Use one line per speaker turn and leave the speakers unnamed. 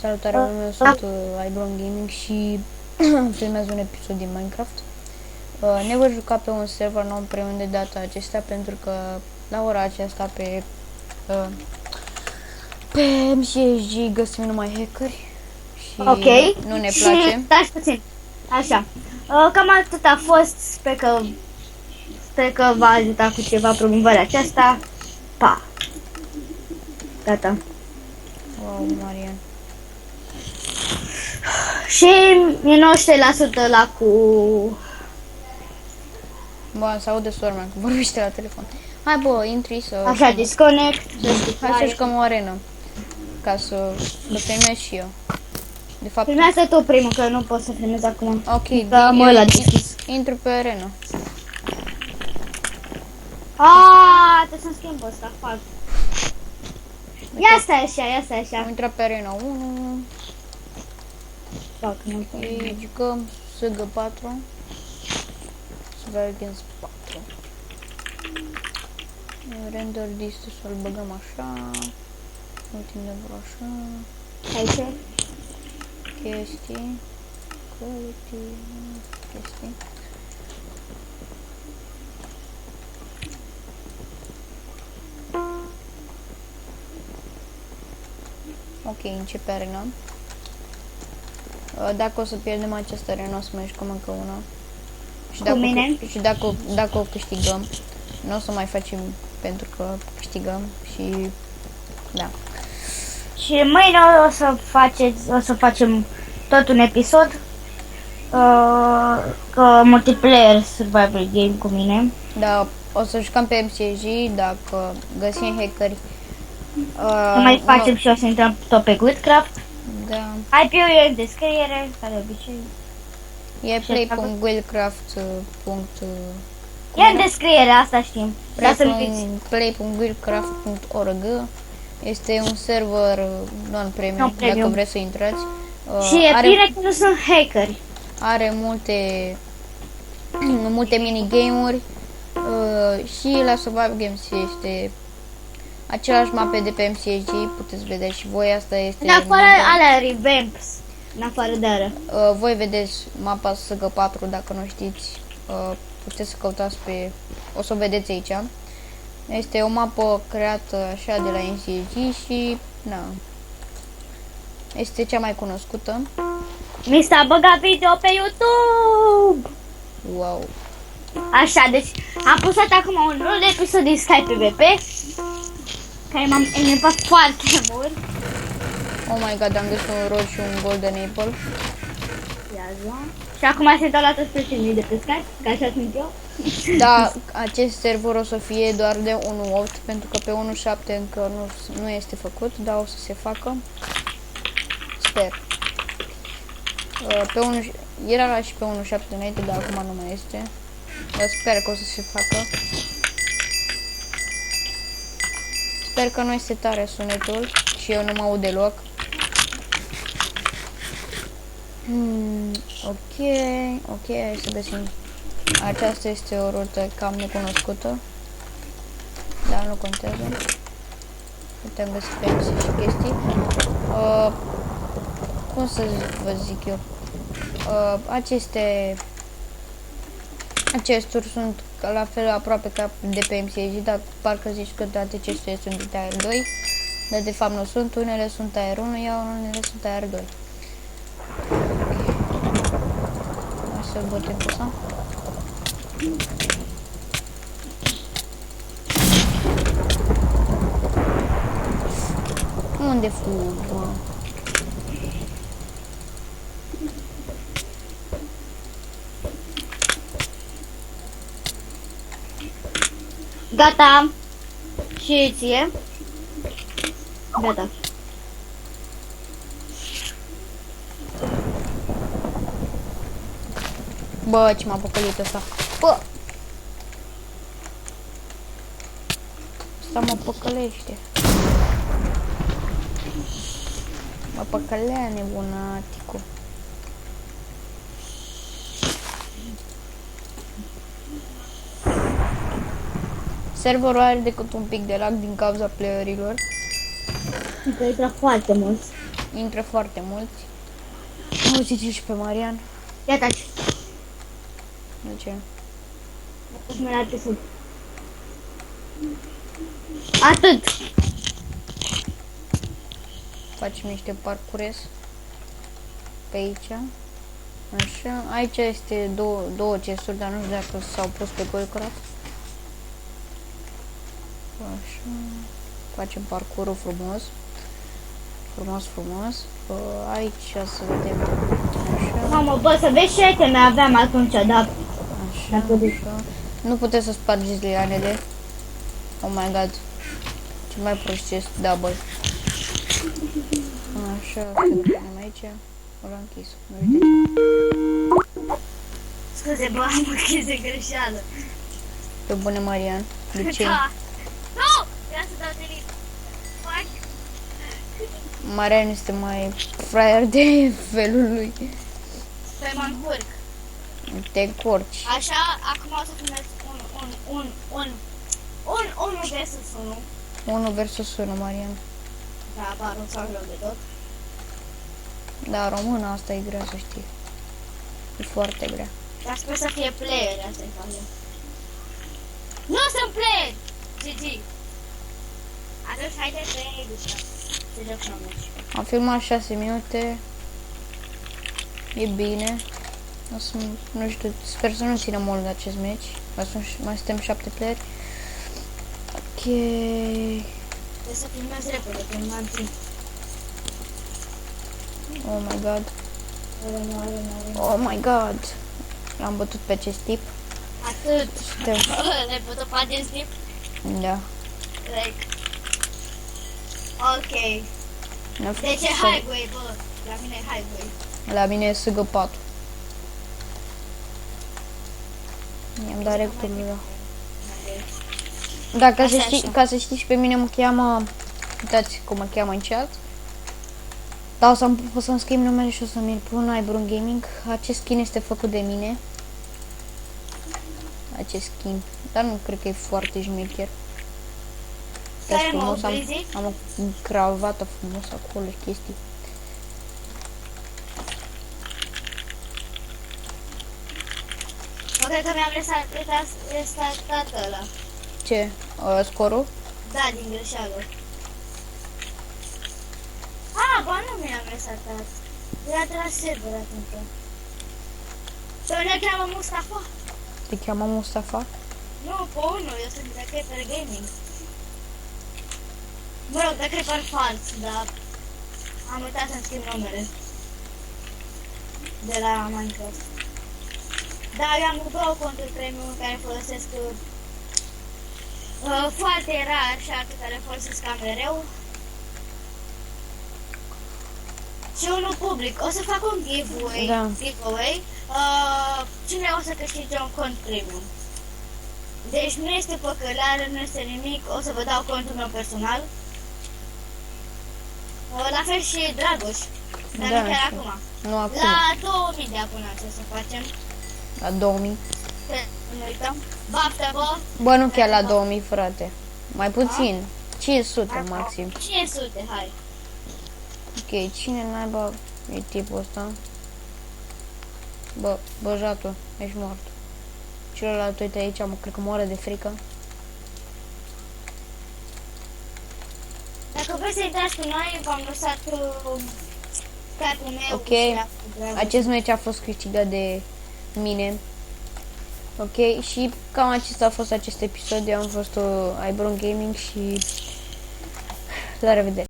Salutare, meu sunt Ibron Gaming și filmez un episod din Minecraft. Ne voi juca pe un server nou împreună de data acestea pentru că la ora aceasta pe MCSG găsim numai hackeri și nu ne place.
Dați puțin. Așa. Cam atât a fost. Sper că v-a ajutat cu ceva promovarea aceasta. Pa! Gata.
Wow, Marian.
Și e 90% la cu...
Bă, se aude sora mea că vorbește la telefon. Hai bă, intri să...
Așa, disconnect.
Hai să jucăm o arenă. Ca să filmez și eu. De fapt...
Filmează tu primul, că nu pot să filmez acum.
Ok,
că am ăla deschis.
Intru pe arenă.
Trebuie să-mi schimb ăsta, fac. Ia stai așa, ia stai așa.
Am intrat pe arena 1.
Fac, nu
Și jucăm SG4. Survival Against 4. Render distance să-l băgăm așa. Nu tindem vreo așa.
aici.
Chestii. Quality. Chestii. Ok, începe arena. Dacă o să pierdem această arena, o să mai jucăm încă una. Și dacă o câștigăm, nu o să mai facem pentru că câștigăm și da.
Și mâine o să facem tot un episod multiplayer survival game cu mine.
Da, o să jucăm pe MCG dacă găsim hackeri.
Mai facem și o să intrăm tot pe Goodcraft.
Da.
IP-ul e în descriere, ca de obicei.
E play.willcraft.
E în descriere, asta știm.
play.willcraft.org. Este un server non-premium, dacă vreți să intrați.
Și e bine că nu sunt hackeri.
Are multe minigame-uri și la Survival Games este același mape de pe MCSG, puteți vedea și voi, asta este...
În afară alea revamps, în afară de alea.
Voi vedeți mapa SG4, dacă nu știți, puteți să căutați pe... o să o vedeți aici. Este o mapă creată așa de la MCSG și... na, este cea mai cunoscută.
Mi s-a băgat video pe YouTube!
Wow!
Așa, deci am postat acum un nou episod din Sky PvP care m-am enervat foarte mult.
Oh my god, am găsit un roșu și un golden apple.
Și acum se dau la toți prietenii de pe Sky, că așa sunt eu.
Da, acest server o să fie doar de 1.8 pentru că pe 1.7 încă nu este făcut, dar o să se facă. Sper. Era și pe 1.7 înainte, dar acum nu mai este. Dar sper că o să se facă. Sper că nu este tare sunetul și eu nu mă aud deloc. Ok, hai să găsim. Aceasta este o rută cam necunoscută, dar nu contează. Putem găsi pe MC și chestii. Cum să vă zic eu? Acesturi sunt la fel aproape ca de pe MCSG, dar parcă zici că toate acestea sunt de Tier 2, dar de fapt nu sunt, unele sunt Tier 1, iar unele sunt Tier 2. Hai să bătem pe ăsta. Unde fug, bă?
Gata. Și ție. Gata.
Bă, ce m-a păcălit ăsta. Bă! Asta mă păcălește. Mă păcălea nebunaticu. Serverul are decât un pic de lag din cauza playerilor.
Că intră foarte mult.
intră foarte mulți. Auziți și pe Marian.
Ia taci.
De ce?
Să mă arate sub. Atât.
Facem niște parcures pe aici. Așa. Aici este două chesturi, dar nu știu dacă s-au pus pe Goldcraft. Așa. Facem parcurul frumos. Frumos. Aici să vedem. Așa.
Mamă, bă, să vezi ce iteme aveam atunci, dar...
Așa. Nu puteți să spargeți lianele. Oh my god. Ce mai prost chest double. Așa, să punem aici. L-am închis. Nu uite.
Scuze, bă, am închis de greșeală.
Pe bune, Marian. De ce?
Da. Nu! Ia să dau delete. Fac.
Marian este mai fraier de felul lui.
Pe mă încurc.
Te încurci.
Așa, acum o să filmez un versus 1.
1 versus 1, Marian.
Da, bar, nu s-au rău de tot.
Da, româna asta e grea, să știi. E foarte grea.
Dar sper să fie player, asta e faza. Nu sunt player! GG. Atunci haide pe Edusha. Să jucăm aici.
Am filmat 6 minute. E bine. O să, nu știu, sper să nu țină mult acest meci. Mai suntem 7 playeri. Ok.
Trebuie să filmez repede, că nu am timp.
Oh my god. Oh my god. L-am bătut pe acest tip.
Atât.
Suntem.
Le-ai putut pe acest tip?
Da.
Like. Ok.
Ne-a
De
făcut
ce
să-
highway, bă? La mine e highway.
La mine e SG4. I-am dat rectul ăla. Da, ca să știi și pe mine mă cheamă, uitați cum mă cheamă în chat. Da, o să-mi schimb numele și o să mi-l pun iBrun Gaming. Acest skin este făcut de mine. Acest skin. Dar nu cred că e foarte șmecher.
Care mă
frumos,
oprizi?
am o cravată frumos acolo și chestii.
Mă, cred că mi-am restartat ăla.
Ce? Scorul?
Da, din greșeală. Ah, ba nu mi-am restartat. Era de la server atunci. Pe mine cheamă Mustafa.
Te cheamă Mustafa?
Nu, pe unul, eu sunt de Creeper Gaming. Mă rog, de Creeper fals, dar am uitat să-mi schimb numele. De la Minecraft. Dar eu am două conturi premium care folosesc foarte rar și alții care folosesc cam mereu. Și unul public. O să fac un giveaway.
Da.
Cine o să câștige un cont premium. Deci nu este păcăleală, nu este nimic. O să vă dau contul meu personal. La fel și Dragoș. Dar
Da,
nu chiar
știu.
acum.
Nu acum.
La 2000 de abonați o să facem.
La 2000.
Să nu uităm. Baftă, bă!
Bă, nu chiar la 2000, frate. Mai puțin. 500 maxim.
500, hai.
Ok, cine naiba e tipul ăsta? Bă, băjatul, ești mort. Celălalt, uite aici, mă, cred că moare de frică.
Dacă vreți să intrați cu noi, v-am lăsat skype-ul meu.
Ok.
și la Dragoș.
Acest meci a fost câștigat de mine. Ok, și cam acesta a fost acest episod. Eu am fost iBrun Gaming și la revedere.